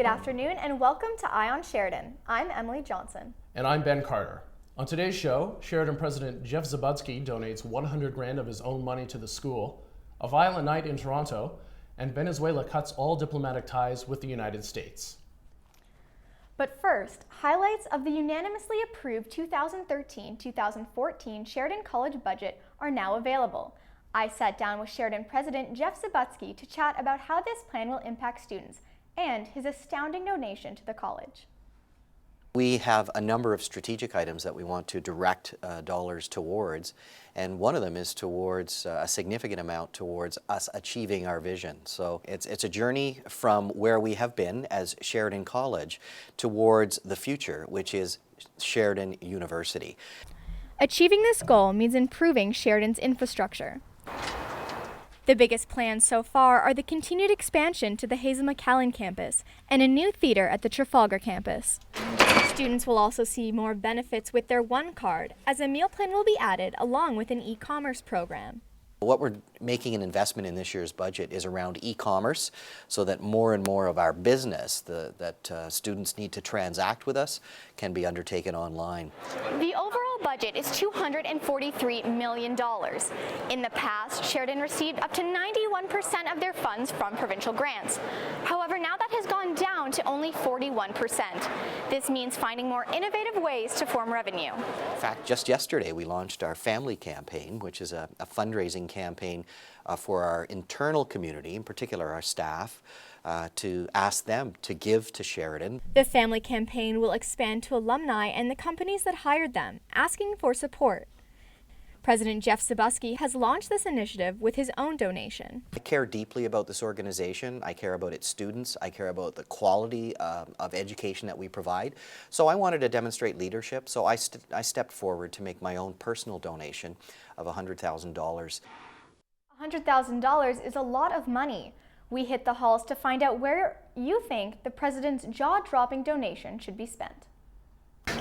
Good afternoon and welcome to Eye on Sheridan. I'm Emily Johnson. And I'm Ben Carter. On today's show, Sheridan President Jeff Zabudsky donates 100 grand of his own money to the school, a violent night in Toronto, and Venezuela cuts all diplomatic ties with the United States. But first, highlights of the unanimously approved 2013-2014 Sheridan College budget are now available. I sat down with Sheridan President Jeff Zabudsky to chat about how this plan will impact students and his astounding donation to the college. We have a number of strategic items that we want to direct dollars towards, and one of them is towards a significant amount towards us achieving our vision. So it's a journey from where we have been as Sheridan College towards the future, which is Sheridan University. Achieving this goal means improving Sheridan's infrastructure. The biggest plans so far are the continued expansion to the Hazel McCallion campus and a new theater at the Trafalgar campus. Students will also see more benefits with their One Card, as a meal plan will be added along with an e-commerce program. What we're making an investment in this year's budget is around e-commerce, so that more and more of our business that students need to transact with us can be undertaken online. The overall budget is $243 million. In the past, Sheridan received up to 91% of their funds from provincial grants. However, now that has gone down to only 41%. This means finding more innovative ways to form revenue. In fact, just yesterday we launched our family campaign, which is a fundraising campaign for our internal community, in particular our staff, to ask them to give to Sheridan. The family campaign will expand to alumni and the companies that hired them, asking for support. President Jeff Zabudsky has launched this initiative with his own donation. I care deeply about this organization. I care about its students. I care about the quality of education that we provide. So I wanted to demonstrate leadership, so I stepped forward to make my own personal donation of $100,000. $100,000 is a lot of money. We hit the halls to find out where you think the president's jaw-dropping donation should be spent.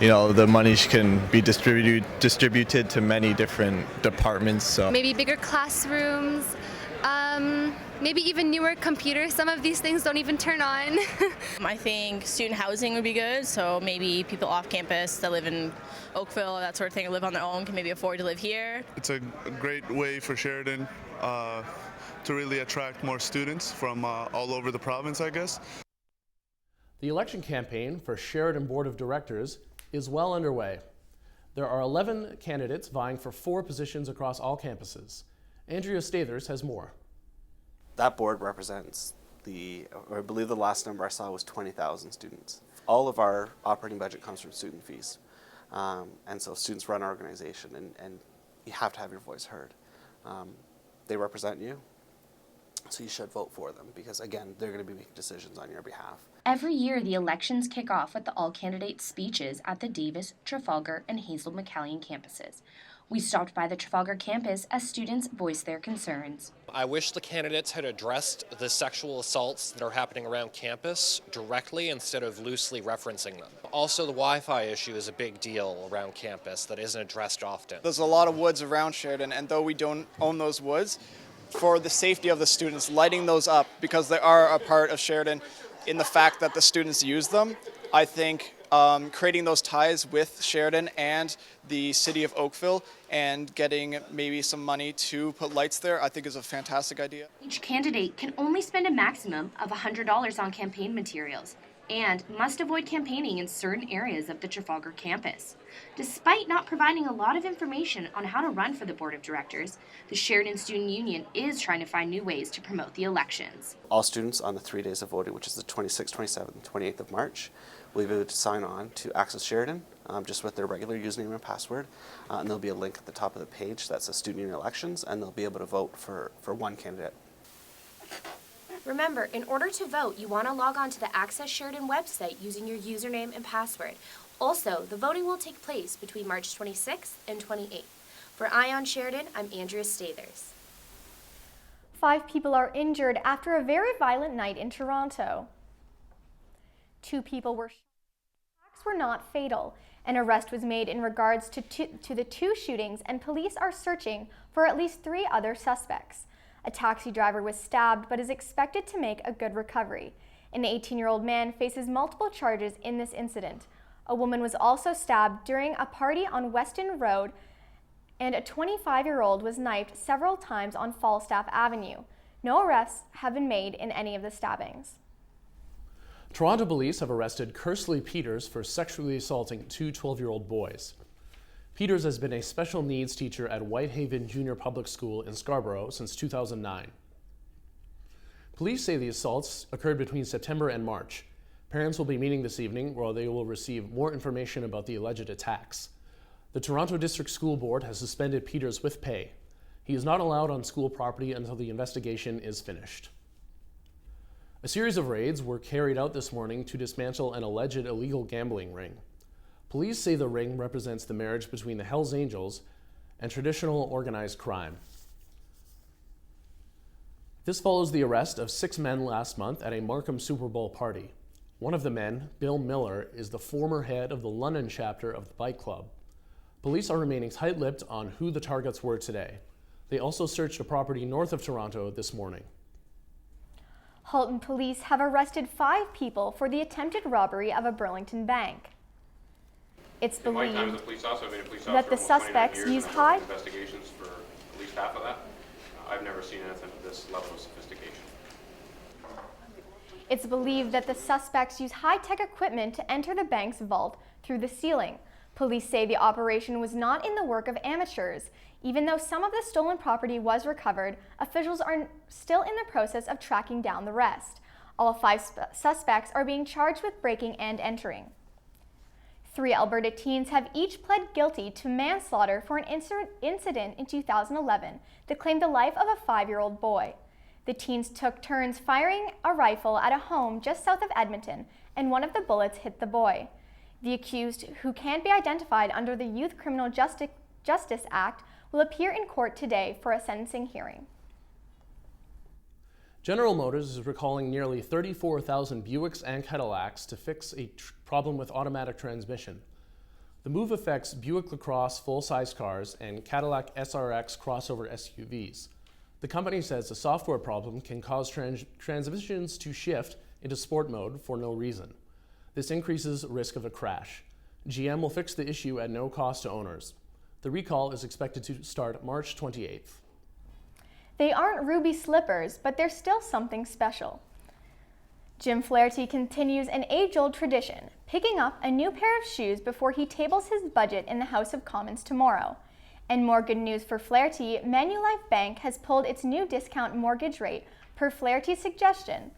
You know, the money can be distributed to many different departments. So maybe bigger classrooms, maybe even newer computers. Some of these things don't even turn on. I think student housing would be good, so maybe people off campus that live in Oakville, that sort of thing, or live on their own can maybe afford to live here. It's a great way for Sheridan to really attract more students from all over the province, I guess. The election campaign for Sheridan Board of Directors is well underway. There are 11 candidates vying for 4 positions across all campuses. Andrea Stathers has more. That board represents I believe the last number I saw was 20,000 students. All of our operating budget comes from student fees. And so students run our organization, and you have to have your voice heard. They represent you, so you should vote for them because, again, they're going to be making decisions on your behalf. Every year, the elections kick off with the all-candidate speeches at the Davis, Trafalgar, and Hazel McCallion campuses. We stopped by the Trafalgar campus as students voiced their concerns. I wish the candidates had addressed the sexual assaults that are happening around campus directly instead of loosely referencing them. Also, the Wi-Fi issue is a big deal around campus that isn't addressed often. There's a lot of woods around Sheridan, and though we don't own those woods, for the safety of the students, lighting those up because they are a part of Sheridan in the fact that the students use them, I think creating those ties with Sheridan and the city of Oakville and getting maybe some money to put lights there, I think is a fantastic idea. Each candidate can only spend a maximum of $100 on campaign materials and must avoid campaigning in certain areas of the Trafalgar campus. Despite not providing a lot of information on how to run for the board of directors, the Sheridan Student Union is trying to find new ways to promote the elections. All students on the 3 days of voting, which is the 26th, 27th, and 28th of March, will be able to sign on to Access Sheridan just with their regular username and password. And there'll be a link at the top of the page that says Student Union Elections, and they'll be able to vote for one candidate. Remember, in order to vote, you want to log on to the Access Sheridan website using your username and password. Also, the voting will take place between March 26th and 28th. For Eye on Sheridan, I'm Andrea Stathers. 5 people are injured after a very violent night in Toronto. 2 people were shot. Attacks were not fatal. An arrest was made in regards to the 2 shootings, and police are searching for at least 3 other suspects. A taxi driver was stabbed but is expected to make a good recovery. An 18-year-old man faces multiple charges in this incident. A woman was also stabbed during a party on Weston Road, and a 25-year-old was knifed several times on Falstaff Avenue. No arrests have been made in any of the stabbings. Toronto police have arrested Kersley Peters for sexually assaulting two 12-year-old boys. Peters has been a special needs teacher at Whitehaven Junior Public School in Scarborough since 2009. Police say the assaults occurred between September and March. Parents will be meeting this evening where they will receive more information about the alleged attacks. The Toronto District School Board has suspended Peters with pay. He is not allowed on school property until the investigation is finished. A series of raids were carried out this morning to dismantle an alleged illegal gambling ring. Police say the ring represents the marriage between the Hells Angels and traditional organized crime. This follows the arrest of 6 men last month at a Markham Super Bowl party. One of the men, Bill Miller, is the former head of the London chapter of the Bike Club. Police are remaining tight-lipped on who the targets were today. They also searched a property north of Toronto this morning. Halton police have arrested 5 people for the attempted robbery of a Burlington bank. It's believed that the suspects use high investigations for at least half of that. I've never seen anything of this level of sophistication. It's believed that the suspects use high-tech equipment to enter the bank's vault through the ceiling. Police say the operation was not in the work of amateurs. Even though some of the stolen property was recovered, officials are still in the process of tracking down the rest. All 5 suspects are being charged with breaking and entering. 3 Alberta teens have each pled guilty to manslaughter for an incident in 2011 that claimed the life of a 5-year-old boy. The teens took turns firing a rifle at a home just south of Edmonton, and one of the bullets hit the boy. The accused, who can't be identified under the Youth Criminal Justice Act, will appear in court today for a sentencing hearing. General Motors is recalling nearly 34,000 Buicks and Cadillacs to fix a problem with automatic transmission. The move affects Buick LaCrosse full-size cars and Cadillac SRX crossover SUVs. The company says the software problem can cause transmissions to shift into sport mode for no reason. This increases risk of a crash. GM will fix the issue at no cost to owners. The recall is expected to start March 28th. They aren't ruby slippers, but they're still something special. Jim Flaherty continues an age-old tradition, picking up a new pair of shoes before he tables his budget in the House of Commons tomorrow. And more good news for Flaherty, Manulife Bank has pulled its new discount mortgage rate per Flaherty's suggestion.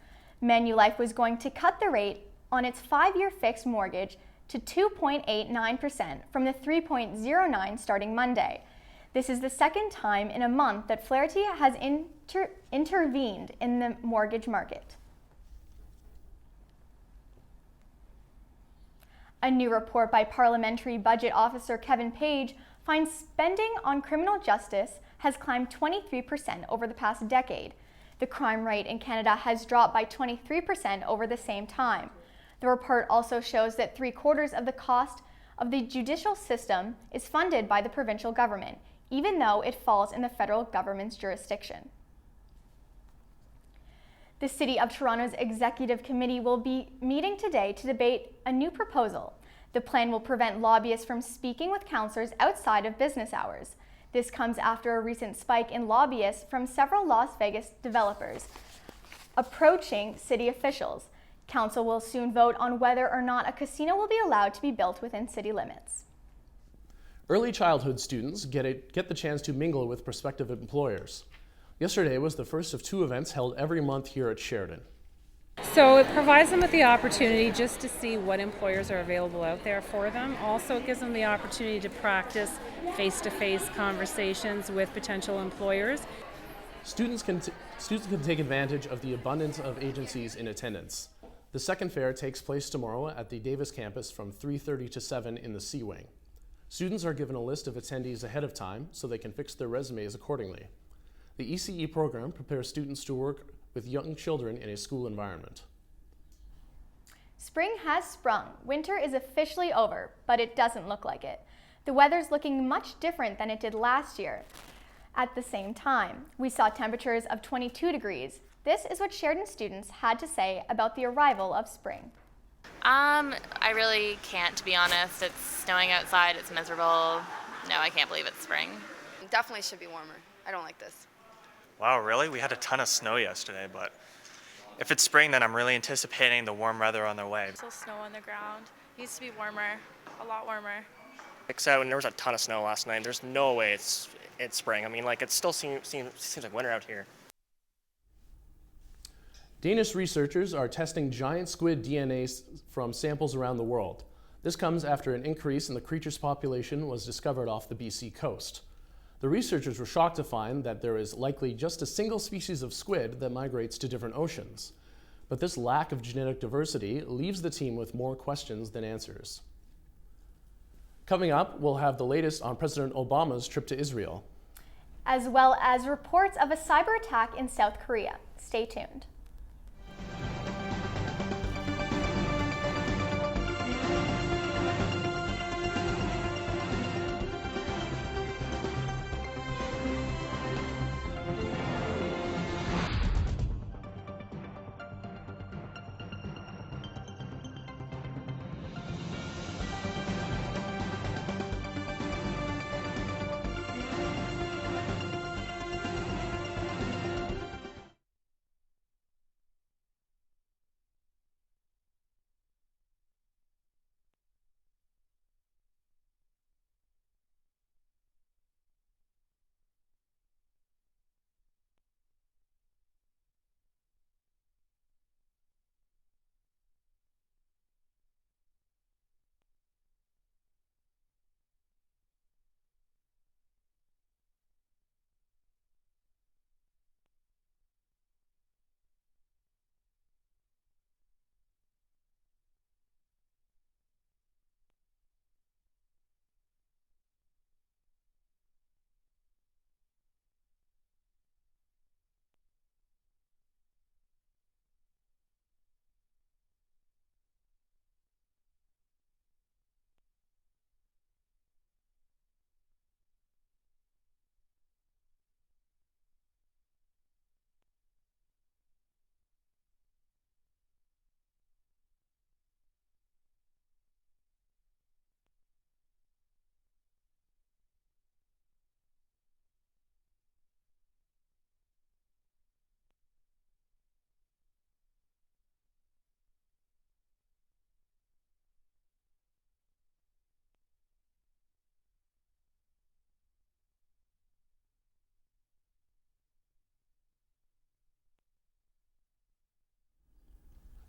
Manulife was going to cut the rate on its 5-year fixed mortgage to 2.89% from the 3.09% starting Monday. This is the second time in a month that Flaherty has intervened in the mortgage market. A new report by Parliamentary Budget Officer Kevin Page finds spending on criminal justice has climbed 23% over the past decade. The crime rate in Canada has dropped by 23% over the same time. The report also shows that 3/4 of the cost of the judicial system is funded by the provincial government, even though it falls in the federal government's jurisdiction. The City of Toronto's Executive Committee will be meeting today to debate a new proposal. The plan will prevent lobbyists from speaking with councillors outside of business hours. This comes after a recent spike in lobbyists from several Las Vegas developers approaching city officials. Council will soon vote on whether or not a casino will be allowed to be built within city limits. Early childhood students get the chance to mingle with prospective employers. Yesterday was the first of 2 events held every month here at Sheridan. So it provides them with the opportunity just to see what employers are available out there for them. Also, it gives them the opportunity to practice face-to-face conversations with potential employers. Students can take advantage of the abundance of agencies in attendance. The second fair takes place tomorrow at the Davis campus from 3:30 to 7 in the C Wing. Students are given a list of attendees ahead of time so they can fix their resumes accordingly. The ECE program prepares students to work with young children in a school environment. Spring has sprung. Winter is officially over, but it doesn't look like it. The weather's looking much different than it did last year. At the same time, we saw temperatures of 22 degrees, This is what Sheridan students had to say about the arrival of spring. I really can't, to be honest. It's snowing outside, it's miserable. No, I can't believe it's spring. Definitely should be warmer. I don't like this. Wow, really? We had a ton of snow yesterday, but if it's spring, then I'm really anticipating the warm weather on the way. Still snow on the ground. Needs to be warmer, a lot warmer. Except when there was a ton of snow last night. There's no way it's spring. I mean, like, it still seems like winter out here. Danish researchers are testing giant squid DNA from samples around the world. This comes after an increase in the creature's population was discovered off the BC coast. The researchers were shocked to find that there is likely just a single species of squid that migrates to different oceans. But this lack of genetic diversity leaves the team with more questions than answers. Coming up, we'll have the latest on President Obama's trip to Israel, as well as reports of a cyber attack in South Korea. Stay tuned.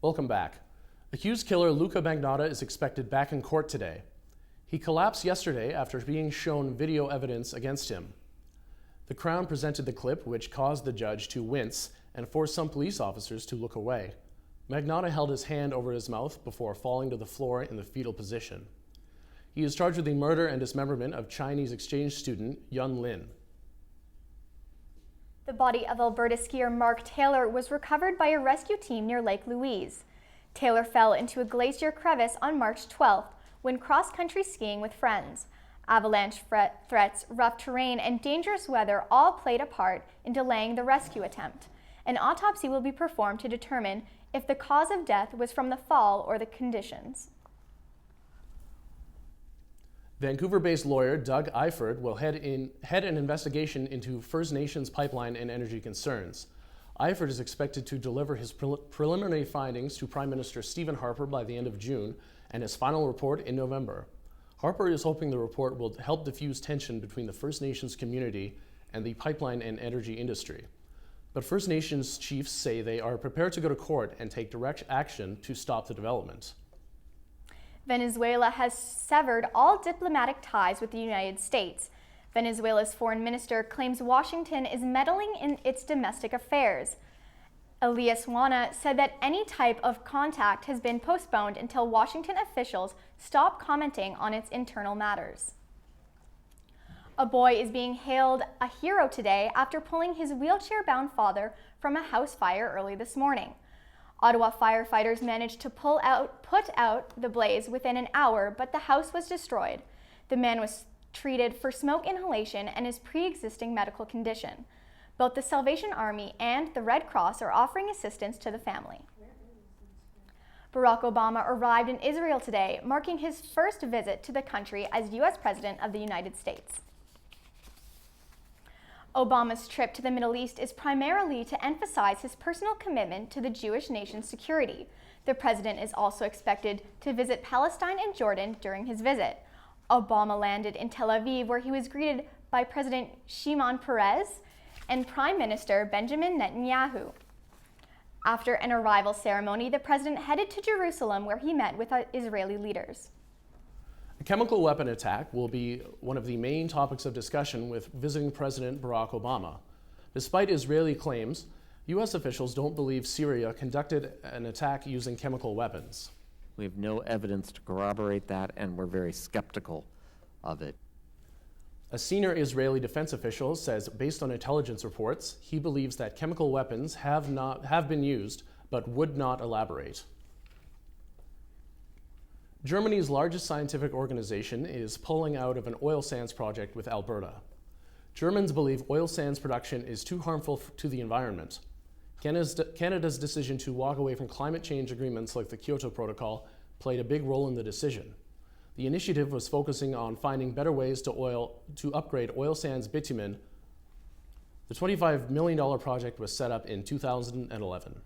Welcome back. Accused killer Luka Magnotta is expected back in court today. He collapsed yesterday after being shown video evidence against him. The Crown presented the clip, which caused the judge to wince and forced some police officers to look away. Magnotta held his hand over his mouth before falling to the floor in the fetal position. He is charged with the murder and dismemberment of Chinese exchange student Yun Lin. The body of Alberta skier Mark Taylor was recovered by a rescue team near Lake Louise. Taylor fell into a glacier crevice on March 12th when cross-country skiing with friends. Avalanche threats, rough terrain, and dangerous weather all played a part in delaying the rescue attempt. An autopsy will be performed to determine if the cause of death was from the fall or the conditions. Vancouver-based lawyer Doug Eifert will head an investigation into First Nations pipeline and energy concerns. Eifert is expected to deliver his preliminary findings to Prime Minister Stephen Harper by the end of June and his final report in November. Harper is hoping the report will help diffuse tension between the First Nations community and the pipeline and energy industry. But First Nations chiefs say they are prepared to go to court and take direct action to stop the development. Venezuela has severed all diplomatic ties with the United States. Venezuela's foreign minister claims Washington is meddling in its domestic affairs. Elias Wana said that any type of contact has been postponed until Washington officials stop commenting on its internal matters. A boy is being hailed a hero today after pulling his wheelchair-bound father from a house fire early this morning. Ottawa firefighters managed to put out the blaze within an hour, but the house was destroyed. The man was treated for smoke inhalation and his pre-existing medical condition. Both the Salvation Army and the Red Cross are offering assistance to the family. Barack Obama arrived in Israel today, marking his first visit to the country as U.S. President of the United States. Obama's trip to the Middle East is primarily to emphasize his personal commitment to the Jewish nation's security. The president is also expected to visit Palestine and Jordan during his visit. Obama landed in Tel Aviv, where he was greeted by President Shimon Peres and Prime Minister Benjamin Netanyahu. After an arrival ceremony, the president headed to Jerusalem, where he met with Israeli leaders. A chemical weapon attack will be one of the main topics of discussion with visiting President Barack Obama. Despite Israeli claims, U.S. officials don't believe Syria conducted an attack using chemical weapons. We have no evidence to corroborate that, and we're very skeptical of it. A senior Israeli defense official says, based on intelligence reports, he believes that chemical weapons have been used, but would not elaborate. Germany's largest scientific organization is pulling out of an oil sands project with Alberta. Germans believe oil sands production is too harmful to the environment. Canada's decision to walk away from climate change agreements like the Kyoto Protocol played a big role in the decision. The initiative was focusing on finding better ways to upgrade oil sands bitumen. The $25 million project was set up in 2011.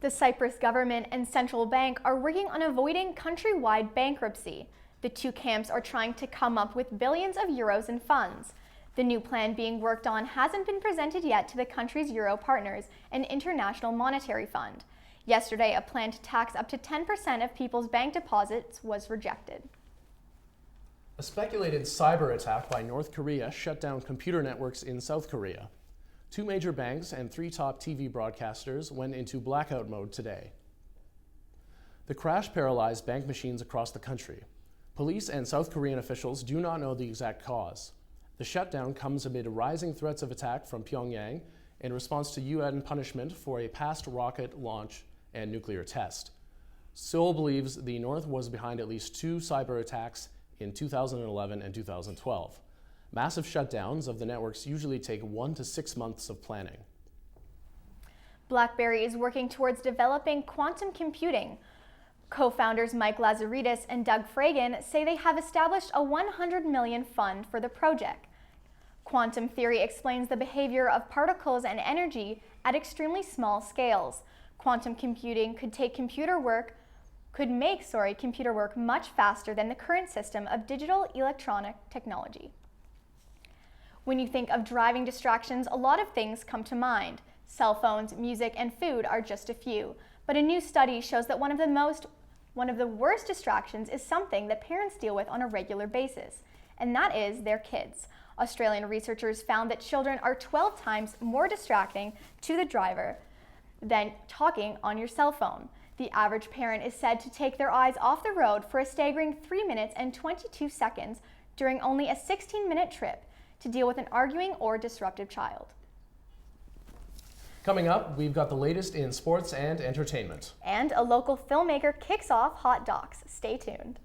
The Cyprus government and central bank are working on avoiding countrywide bankruptcy. The two camps are trying to come up with billions of euros in funds. The new plan being worked on hasn't been presented yet to the country's euro partners and International Monetary Fund. Yesterday, a plan to tax up to 10% of people's bank deposits was rejected. A speculated cyber attack by North Korea shut down computer networks in South Korea. 2 major banks and 3 top TV broadcasters went into blackout mode today. The crash paralyzed bank machines across the country. Police and South Korean officials do not know the exact cause. The shutdown comes amid rising threats of attack from Pyongyang in response to UN punishment for a past rocket launch and nuclear test. Seoul believes the North was behind at least 2 cyber attacks in 2011 and 2012. Massive shutdowns of the networks usually take 1 to 6 months of planning. BlackBerry is working towards developing quantum computing. Co-founders Mike Lazaridis and Doug Fragan say they have established a $100 million fund for the project. Quantum theory explains the behavior of particles and energy at extremely small scales. Quantum computing could make computer work much faster than the current system of digital electronic technology. When you think of driving distractions, a lot of things come to mind. Cell phones, music, and food are just a few. But a new study shows that one of the worst distractions is something that parents deal with on a regular basis, and that is their kids. Australian researchers found that children are 12 times more distracting to the driver than talking on your cell phone. The average parent is said to take their eyes off the road for a staggering 3 minutes and 22 seconds during only a 16-minute trip to deal with an arguing or disruptive child. Coming up, we've got the latest in sports and entertainment. And a local filmmaker kicks off Hot Docs. Stay tuned.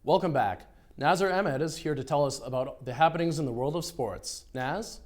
Welcome back. Nazar Ahmed is here to tell us about the happenings in the world of sports. Naz?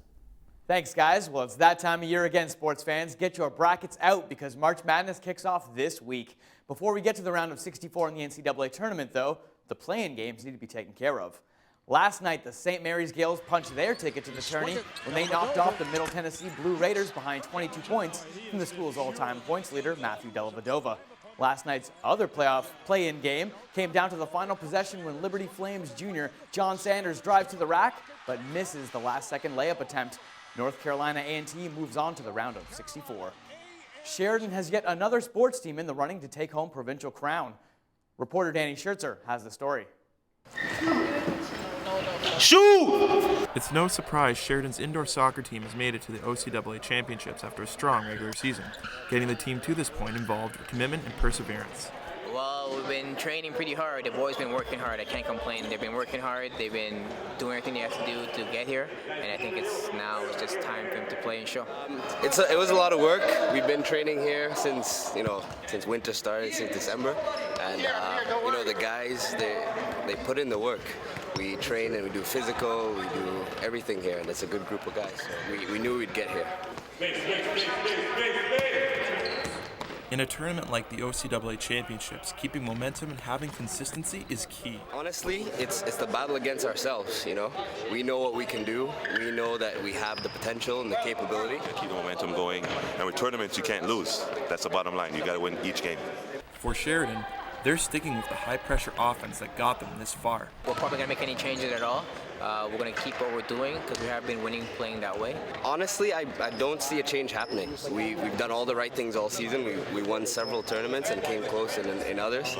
Thanks, guys. Well, it's that time of year again, sports fans. Get your brackets out because March Madness kicks off this week. Before we get to the round of 64 in the NCAA tournament, though, the play-in games need to be taken care of. Last night, the St. Mary's Gales punched their ticket to the tourney when they knocked off the Middle Tennessee Blue Raiders behind 22 points from the school's all-time points leader, Matthew Dellavedova. Last night's other playoff play-in game came down to the final possession when Liberty Flames junior John Sanders drives to the rack but misses the last-second layup attempt. North Carolina A&T moves on to the round of 64. Sheridan has yet another sports team in the running to take home provincial crown. Reporter Danny Schertzer has the story. Shoot! It's no surprise Sheridan's indoor soccer team has made it to the OCAA championships after a strong regular season. Getting the team to this point involved commitment and perseverance. Well, we've been training pretty hard. The boys been working hard. I can't complain. They've been working hard. They've been doing everything they have to do to get here. And I think it's just time for them to play and show. It was a lot of work. We've been training here since winter started, since December. And the guys, they put in the work. We train and we do physical, we do everything here, and it's a good group of guys. So we knew we'd get here. In a tournament like the OCAA Championships, keeping momentum and having consistency is key. Honestly, it's the battle against ourselves, We know what we can do. We know that we have the potential and the capability. Keep the momentum going, and with tournaments, you can't lose. That's the bottom line. You got to win each game. For Sheridan, they're sticking with the high-pressure offense that got them this far. We're probably going to make any changes at all. We're going to keep what we're doing because we have been winning playing that way. Honestly, I don't see a change happening. We've done all the right things all season. We won several tournaments and came close in others.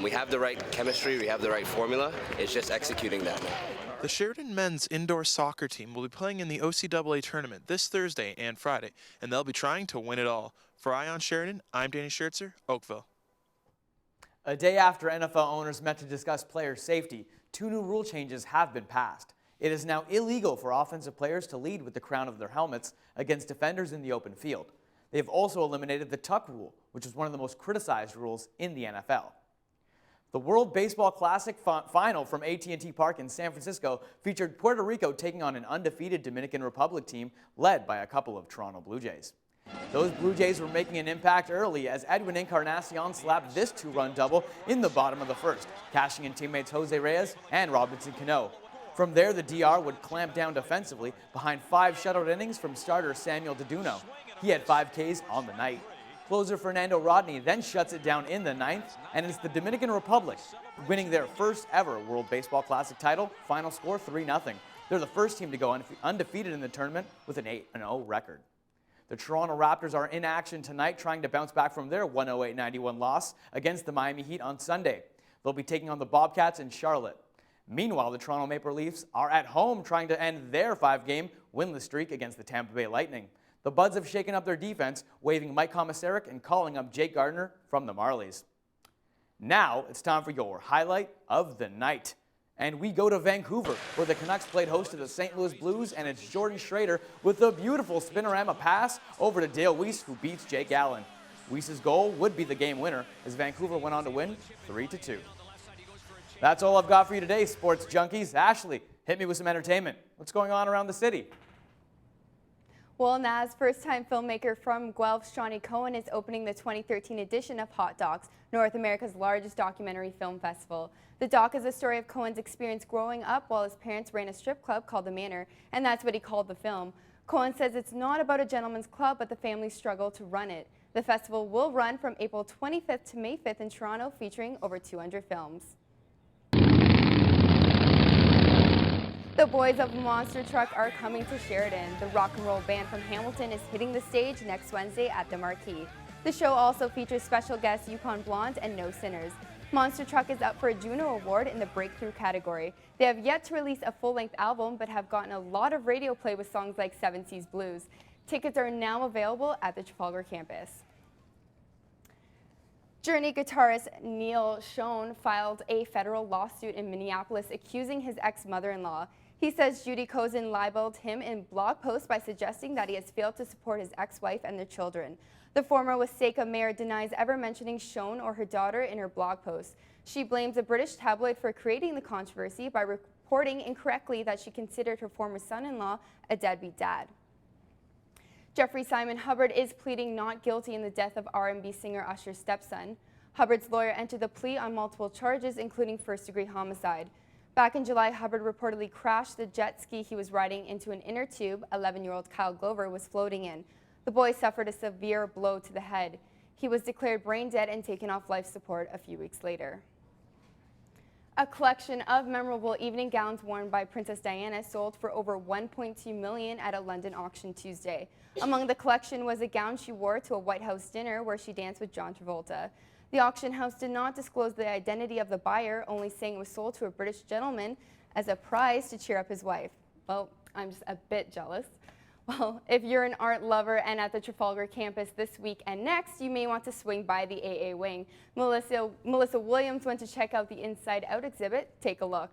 We have the right chemistry. We have the right formula. It's just executing that now. The Sheridan men's indoor soccer team will be playing in the OCAA tournament this Thursday and Friday, and they'll be trying to win it all. For Ion Sheridan, I'm Danny Schertzer, Oakville. A day after NFL owners met to discuss player safety, 2 new rule changes have been passed. It is now illegal for offensive players to lead with the crown of their helmets against defenders in the open field. They have also eliminated the tuck rule, which is one of the most criticized rules in the NFL. The World Baseball Classic final from AT&T Park in San Francisco featured Puerto Rico taking on an undefeated Dominican Republic team led by a couple of Toronto Blue Jays. Those Blue Jays were making an impact early as Edwin Encarnacion slapped this 2-run double in the bottom of the first, cashing in teammates Jose Reyes and Robinson Cano. From there, the DR would clamp down defensively behind 5 shutout innings from starter Samuel Deduno. He had 5 Ks on the night. Closer Fernando Rodney then shuts it down in the 9th, and it's the Dominican Republic winning their first ever World Baseball Classic title, final score 3-0. They're the first team to go undefeated in the tournament with an 8-0 record. The Toronto Raptors are in action tonight, trying to bounce back from their 108-91 loss against the Miami Heat on Sunday. They'll be taking on the Bobcats in Charlotte. Meanwhile, the Toronto Maple Leafs are at home trying to end their 5-game winless streak against the Tampa Bay Lightning. The Buds have shaken up their defense, waiving Mike Komisarek and calling up Jake Gardiner from the Marlies. Now it's time for your highlight of the night. And we go to Vancouver, where the Canucks played host to the St. Louis Blues, and it's Jordan Schrader with a beautiful spinorama pass over to Dale Weiss, who beats Jake Allen. Weiss's goal would be the game winner, as Vancouver went on to win 3-2. That's all I've got for you today, sports junkies. Ashley, hit me with some entertainment. What's going on around the city? Well, Naz, first-time filmmaker from Guelph, Shawnee Cohen, is opening the 2013 edition of Hot Docs, North America's largest documentary film festival. The doc is a story of Cohen's experience growing up while his parents ran a strip club called The Manor, and that's what he called the film. Cohen says it's not about a gentleman's club, but the family's struggle to run it. The festival will run from April 25th to May 5th in Toronto, featuring over 200 films. The boys of Monster Truck are coming to Sheridan. The rock and roll band from Hamilton is hitting the stage next Wednesday at the Marquee. The show also features special guests Yukon Blonde and No Sinners. Monster Truck is up for a Juno Award in the Breakthrough category. They have yet to release a full-length album, but have gotten a lot of radio play with songs like Seven Seas Blues. Tickets are now available at the Trafalgar campus. Journey guitarist Neil Schon filed a federal lawsuit in Minneapolis accusing his ex-mother-in-law. He says Judy Kozin libeled him in blog posts by suggesting that he has failed to support his ex-wife and their children. The former Waseca mayor denies ever mentioning Schon or her daughter in her blog post. She blames a British tabloid for creating the controversy by reporting incorrectly that she considered her former son-in-law a deadbeat dad. Jeffrey Simon Hubbard is pleading not guilty in the death of R&B singer Usher's stepson. Hubbard's lawyer entered the plea on multiple charges, including first-degree homicide. Back in July, Hubbard reportedly crashed the jet ski he was riding into an inner tube 11-year-old Kyle Glover was floating in. The boy suffered a severe blow to the head. He was declared brain dead and taken off life support a few weeks later. A collection of memorable evening gowns worn by Princess Diana sold for over $1.2 million at a London auction Tuesday. Among the collection was a gown she wore to a White House dinner where she danced with John Travolta. The auction house did not disclose the identity of the buyer, only saying it was sold to a British gentleman as a prize to cheer up his wife. Well, I'm just a bit jealous. Well, if you're an art lover and at the Trafalgar campus this week and next, you may want to swing by the AA wing. Melissa Williams went to check out the Inside Out exhibit. Take a look.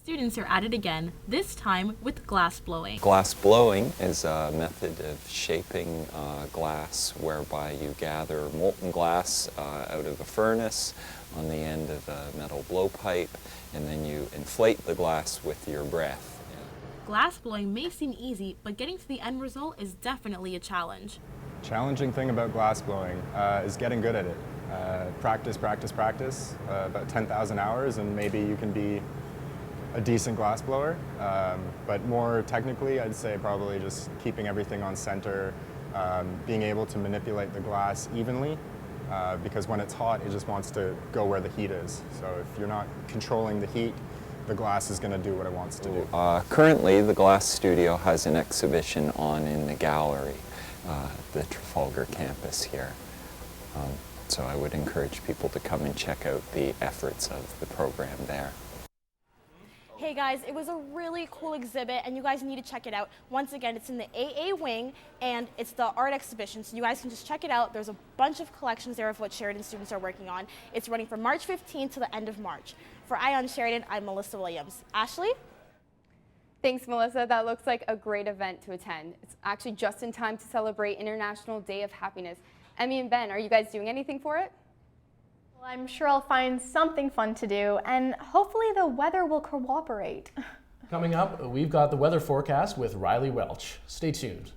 Students are at it again, this time with glass blowing. Glass blowing is a method of shaping glass whereby you gather molten glass out of a furnace on the end of a metal blowpipe, and then you inflate the glass with your breath. Glass blowing may seem easy, but getting to the end result is definitely a challenge. Challenging thing about glass blowing is getting good at it. Practice, about 10,000 hours, and maybe you can be a decent glass blower. But more technically, I'd say probably just keeping everything on center, being able to manipulate the glass evenly, because when it's hot, it just wants to go where the heat is. So if you're not controlling the heat, the glass is going to do what it wants to do. Currently, the Glass Studio has an exhibition on in the gallery, the Trafalgar campus here. So I would encourage people to come and check out the efforts of the program there. Hey guys, it was a really cool exhibit and you guys need to check it out. Once again, it's in the AA wing and it's the art exhibition, so you guys can just check it out. There's a bunch of collections there of what Sheridan students are working on. It's running from March 15th to the end of March. For Eye on Sheridan, I'm Melissa Williams. Ashley? Thanks, Melissa. That looks like a great event to attend. It's actually just in time to celebrate International Day of Happiness. Emmy and Ben, are you guys doing anything for it? Well, I'm sure I'll find something fun to do, and hopefully the weather will cooperate. Coming up, we've got the weather forecast with Riley Welch. Stay tuned.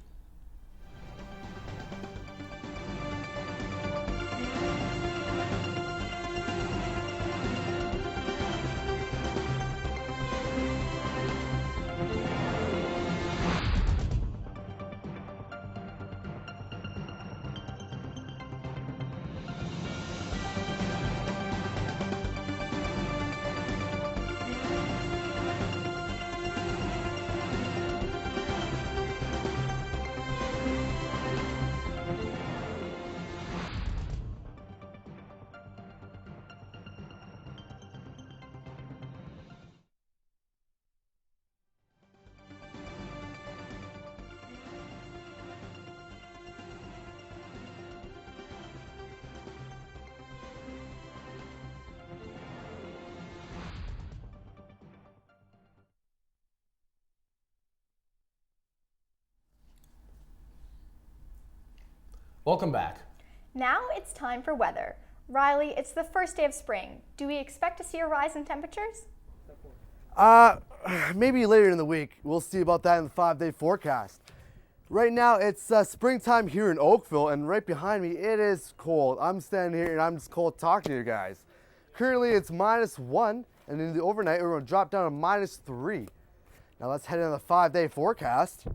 Welcome back. Now it's time for weather. Riley, it's the first day of spring. Do we expect to see a rise in temperatures? Maybe later in the week. We'll see about that in the 5-day forecast. Right now it's springtime here in Oakville, and right behind me it is cold. I'm standing here and I'm just cold talking to you guys. Currently it's -1, and in the overnight we're going to drop down to -3. Now let's head into the 5-day forecast.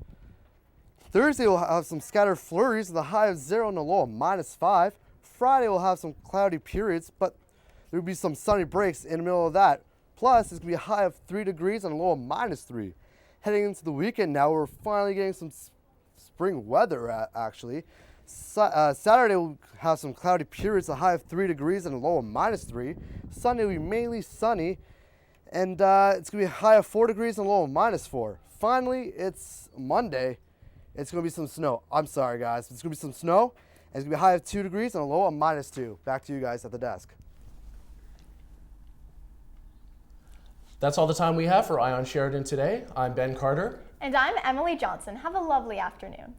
Thursday we'll have some scattered flurries with a high of 0 and a low of -5. Friday we'll have some cloudy periods, but there will be some sunny breaks in the middle of that. Plus, it's going to be a high of 3 degrees and a low of -3. Heading into the weekend now, we're finally getting some spring weather, actually. Saturday we'll have some cloudy periods, a high of 3 degrees and a low of -3. Sunday will be mainly sunny, and it's going to be a high of 4 degrees and a low of -4. Finally, it's Monday. It's going to be some snow. I'm sorry, guys. It's going to be some snow, and it's going to be a high of 2 degrees and a low of -2. Back to you guys at the desk. That's all the time we have for Eye on Sheridan today. I'm Ben Carter. And I'm Emily Johnson. Have a lovely afternoon.